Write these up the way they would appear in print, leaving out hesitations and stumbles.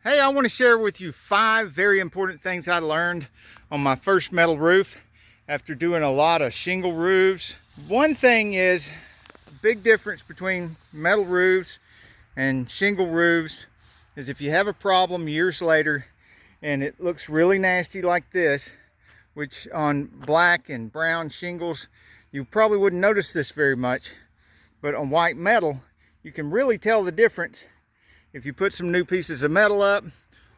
Hey, I want to share with you 5 very important things I learned on my first metal roof after doing a lot of shingle roofs. One thing is, the big difference between metal roofs and shingle roofs is if you have a problem years later and it looks really nasty like this, which on black and brown shingles, you probably wouldn't notice this very much, but on white metal, you can really tell the difference if you put some new pieces of metal up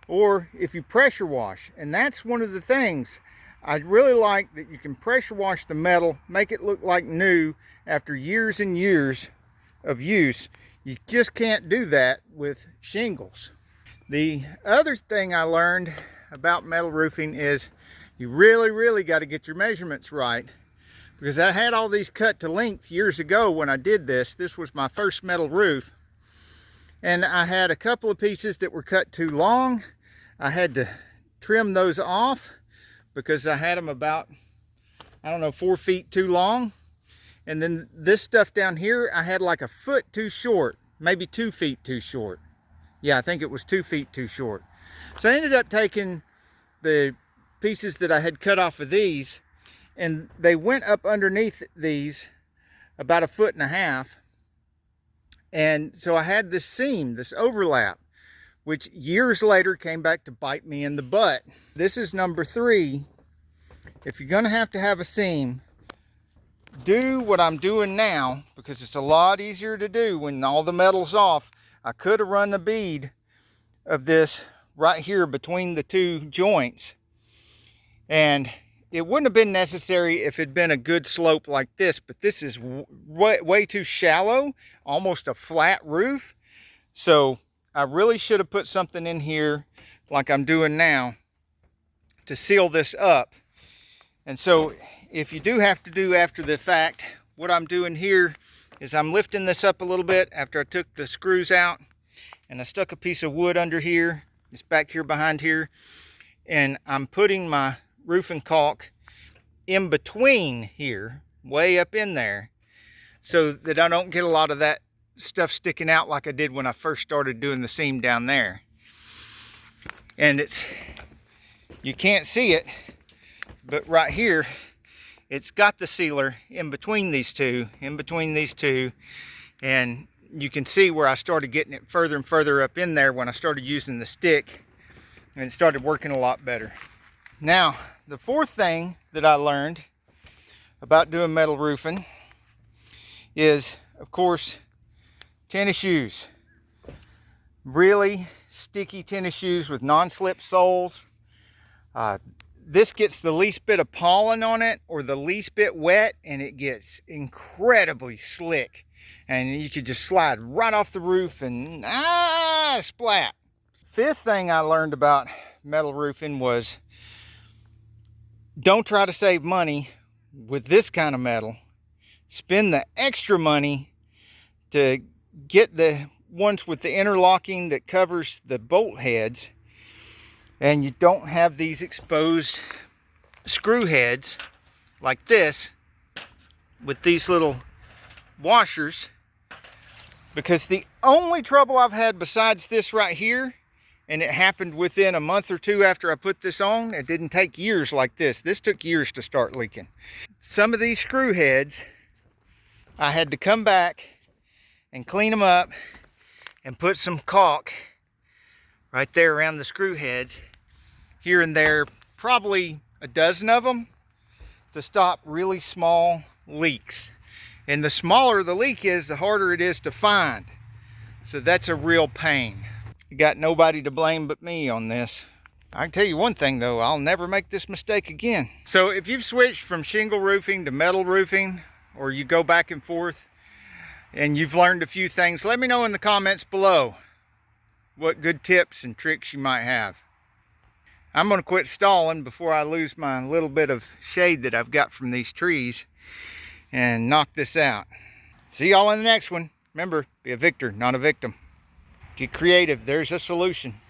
or if you pressure wash. And that's one of the things I really like, that you can pressure wash the metal, make it look like new after years and years of use. You just can't do that with shingles. The other thing I learned about metal roofing is you really got to get your measurements right, because I had all these cut to length years ago when I did this. This was my first metal roof. And I had a couple of pieces that were cut too long. I had to trim those off because I had them about, 4 feet too long. And then this stuff down here, I had like a foot too short, maybe 2 feet too short. Yeah, I think it was 2 feet too short. So I ended up taking the pieces that I had cut off of these, and they went up underneath these about 1.5 feet. And so I had this seam, this overlap, which years later came back to bite me in the butt. This is number 3. If you're going to have a seam, do what I'm doing now, because it's a lot easier to do when all the metal's off. I could have run the bead of this right here between the 2 joints, and it wouldn't have been necessary if it'd been a good slope like this, but this is way too shallow, almost a flat roof. So I really should have put something in here like I'm doing now to seal this up. And so if you do have to do after the fact, what I'm doing here is I'm lifting this up a little bit after I took the screws out, and I stuck a piece of wood under here. It's back here behind here. And I'm putting my roofing caulk in between here, way up in there, so that I don't get a lot of that stuff sticking out like I did when I first started doing the seam down there. And you can't see it, but right here it's got the sealer in between these two, and you can see where I started getting it further and further up in there when I started using the stick, and it started working a lot better. Now, the 4th thing that I learned about doing metal roofing is, of course, tennis shoes. Really sticky tennis shoes with non-slip soles. This gets the least bit of pollen on it or the least bit wet, and it gets incredibly slick. And you could just slide right off the roof and splat. 5th thing I learned about metal roofing was, don't try to save money with this kind of metal. Spend the extra money to get the ones with the interlocking that covers the bolt heads, and you don't have these exposed screw heads like this with these little washers. Because the only trouble I've had besides this right here, and it happened within a month or 2 after I put this on. It didn't take years like this. This took years to start leaking. Some of these screw heads, I had to come back and clean them up and put some caulk right there around the screw heads, here and there, probably a dozen of them, to stop really small leaks. And the smaller the leak is, the harder it is to find. So that's a real pain. You got nobody to blame but me on this. I can tell you one thing though, I'll never make this mistake again. So if you've switched from shingle roofing to metal roofing, or you go back and forth, and you've learned a few things, let me know in the comments below what good tips and tricks you might have. I'm gonna quit stalling before I lose my little bit of shade that I've got from these trees and knock this out. See y'all in the next one. Remember, be a victor, not a victim. Get creative, there's a solution.